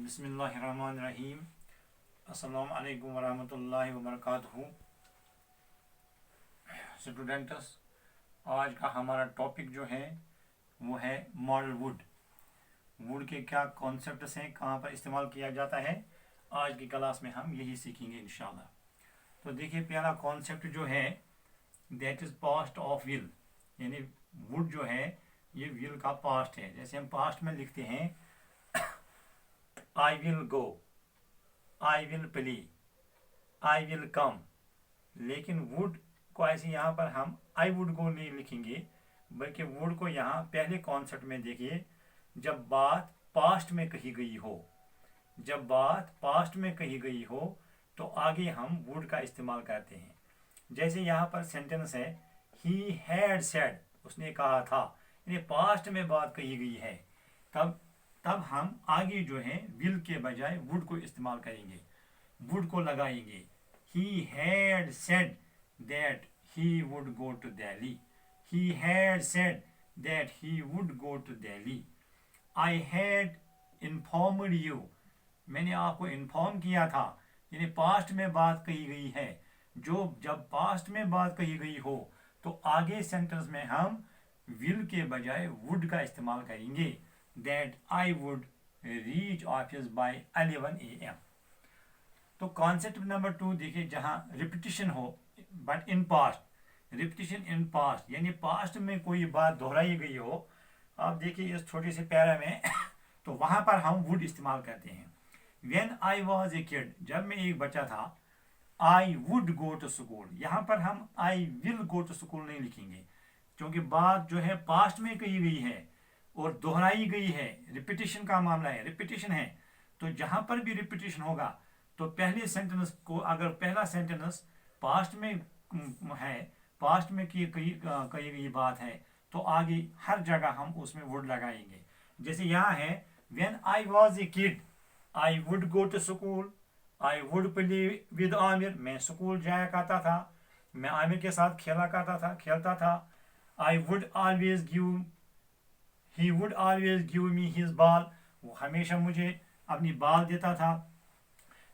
बिस्मिल्लाहिर्रहमानिर्रहीम। अस्सलाम वालेकुम वरहमतुल्लाहि वबरकातुहू। स्टूडेंट्स, आज का हमारा टॉपिक जो है वो है मॉडल वुड। वुड के क्या कॉन्सेप्ट्स हैं, कहाँ पर इस्तेमाल किया जाता है, आज की क्लास में हम यही सीखेंगे इंशाल्लाह। तो देखिए, पहला कॉन्सेप्ट जो है that is past of will, यानी वुड जो है ये विल का पास्ट है। जैसे हम पास्ट में लिखते हैं आई will go, I will play, I will come, लेकिन वुड को ऐसे यहाँ पर हम आई वुड गो नहीं लिखेंगे, बल्कि वुड को यहाँ पहले कॉन्सेप्ट में देखिए, जब बात पास्ट में कही गई हो, जब बात पास्ट में कही गई हो तो आगे हम वुड का इस्तेमाल करते हैं। जैसे यहाँ पर सेंटेंस है ही हैड सेड, उसने कहा था, यानी पास्ट में बात कही गई है, तब हम आगे जो है विल के बजाय वुड को इस्तेमाल करेंगे, वुड को लगाएंगे। He had said that he would go to Delhi, he had said that he would go to Delhi. I had informed you, मैंने आपको इन्फॉर्म किया था, यानी पास्ट में बात कही गई है। जब पास्ट में बात कही गई हो तो आगे सेंटेंस में हम विल के बजाय वुड का इस्तेमाल करेंगे। That I would reach office by 11 AM। तो कॉन्सेप्ट नंबर 2 देखिए, जहां रिपीटिशन हो but in past, repetition in past यानी पास्ट में कोई बात दोहराई गई हो। आप देखिए इस छोटे से पैरा में तो वहां पर हम वुड इस्तेमाल करते हैं। When I was a kid, जब मैं एक बच्चा था, I would go to school, यहाँ पर हम I will go to school नहीं लिखेंगे, क्योंकि बात जो है पास्ट में कही गई है और दोहराई गई है, रिपीटिशन का मामला है, रिपीटिशन है। तो जहां पर भी रिपीटिशन होगा तो पहले सेंटेंस को, अगर पहला सेंटेंस पास्ट में है, पास्ट में की कही गई बात है, तो आगे हर जगह हम उसमें वुड लगाएंगे। जैसे यहाँ है when I was a kid I would go to school, I would play with Aamir, मैं स्कूल जाया करता था, मैं आमिर के साथ खेलता था। I would always give, he would always give me his ball, वो हमेशा मुझे अपनी बॉल देता था।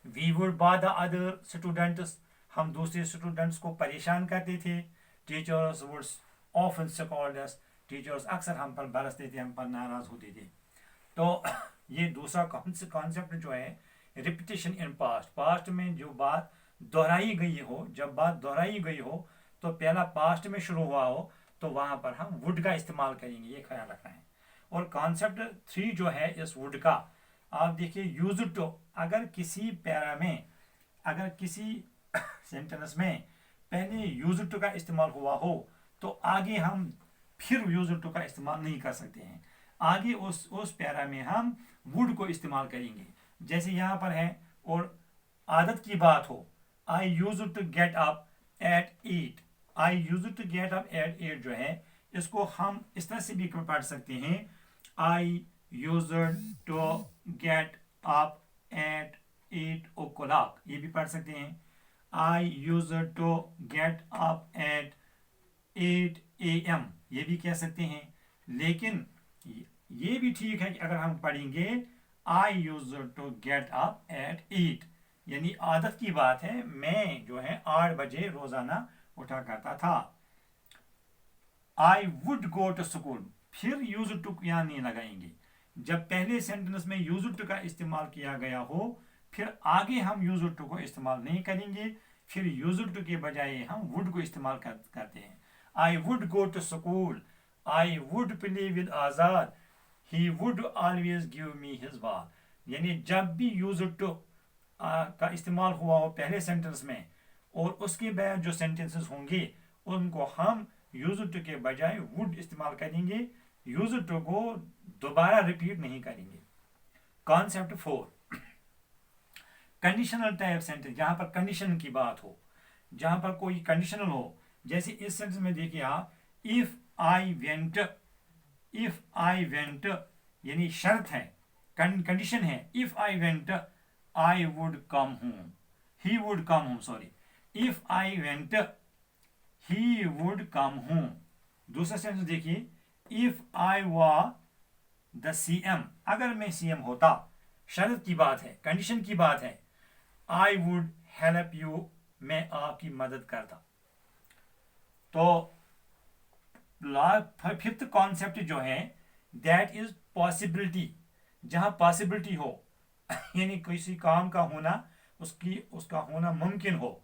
We would bother other students, हम दूसरे स्टूडेंट्स को परेशान करते थे। Teachers would often scold us, teachers अक्सर हम पर बरसते थे, हम पर नाराज होते थे। तो ये दूसरा कॉन्सेप्ट जो है रिपीटिशन इन पास्ट, पास्ट में जो बात दोहराई गई हो, जब बात दोहराई गई हो तो पहला पास्ट में शुरू हुआ हो तो वहां पर हम वुड का इस्तेमाल करेंगे, ये ख्याल रखना है। और कॉन्सेप्ट 3 जो है इस वुड का, आप देखिए यूज्ड टू, अगर किसी पैरा में, अगर किसी सेंटेंस में पहले यूज्ड टू का इस्तेमाल हुआ हो तो आगे हम फिर यूज्ड टू का इस्तेमाल नहीं कर सकते हैं, आगे उस पैरा में हम वुड को इस्तेमाल करेंगे। जैसे यहाँ पर है, और आदत की बात हो, I used to get up at 8, I used to get up at 8 जो है, इसको हम इस तरह से भी पढ़ सकते हैं, I used to get up at 8 o'clock, ये भी पढ़ सकते हैं। I used to get up at 8 AM, ये भी कह सकते हैं। लेकिन ये भी ठीक है कि अगर हम पढ़ेंगे I used to get up at 8, यानी आदत की बात है, मैं जो है 8 बजे रोजाना उठा करता था। I would go to school, फिर यूज्ड टू यहां नहीं लगाएंगे। जब पहले सेंटेंस में यूज्ड टू का इस्तेमाल किया गया हो, फिर आगे हम यूज्ड टू को इस्तेमाल नहीं करेंगे, फिर यूज्ड टू के बजाय हम वुड को इस्तेमाल करते हैं। I would go to school, I would play with Azad, he would always give me his ball, यानी जब भी यूज्ड टू का इस्तेमाल हुआ हो पहले सेंटेंस में और उसके बाद जो सेंटेंसेस होंगे उनको हम यूज्ड टू के बजाय वुड इस्तेमाल करेंगे, यूज्ड टू को दोबारा रिपीट नहीं करेंगे। कॉन्सेप्ट 4 कंडीशनल टाइप सेंटेंस, जहां पर कंडीशन की बात हो, जहां पर कोई कंडीशनल हो। जैसे इस सेंटेंस में देखिए आप, if I went, if I went यानी शर्त है, कंडीशन है, if I went I would come home, he would come home, sorry, if I went he would come home. दूसरा सेंटेंस देखिए, इफ आई वा द CM, अगर मैं CM होता, शर्त की बात है, कंडीशन की बात है। आई वुड हेल्प यू, मैं आपकी मदद करता। तो फिफ्थ कॉन्सेप्ट जो है दैट इज पॉसिबिलिटी, जहां पॉसिबिलिटी हो यानी किसी काम का होना, उसका होना मुमकिन हो।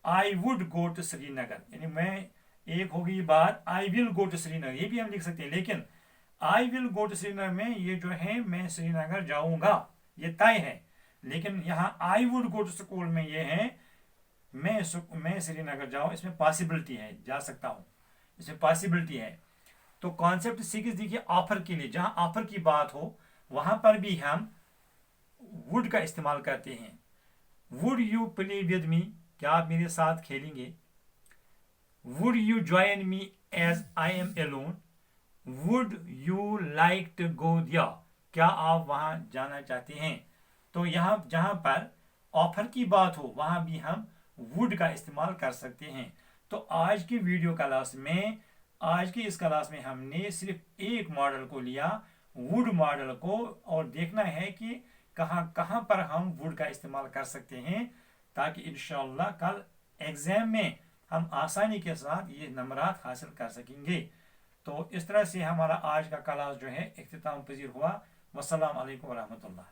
I would go to Srinagar, यानी मैं, एक होगी बात I will go to Srinagar, ये भी हम लिख सकते हैं, लेकिन I will go to Srinagar में ये जो है मैं श्रीनगर जाऊंगा, ये तय है। लेकिन यहाँ I would go to school में ये है मैं श्रीनगर जाऊं, इसमें पॉसिबिलिटी है, जा सकता हूं, इसमें पॉसिबिलिटी है। तो कॉन्सेप्ट 6 देखिए, ऑफर के लिए, जहां ऑफर की बात हो वहां पर भी हम वुड का इस्तेमाल करते हैं। Would you play with me, क्या आप मेरे साथ खेलेंगे? Would you join me as I am alone? Would you like to go दिया, क्या आप वहां जाना चाहते हैं? तो यहां जहां पर ऑफर की बात हो वहां भी हम वुड का इस्तेमाल कर सकते हैं। तो आज की वीडियो क्लास में, आज की इस क्लास में हमने सिर्फ एक मॉडल को लिया, वुड मॉडल को, और देखना है कि कहां कहां पर हम वुड का इस्तेमाल कर सकते हैं, ताकि इंशाअल्लाह कल एग्जाम में हम आसानी के साथ ये नंबरात हासिल कर सकेंगे। तो इस तरह से हमारा आज का क्लास जो है इख्तिताम पजीर हुआ। वस्सलाम अलैकुम रहमतुल्लाह।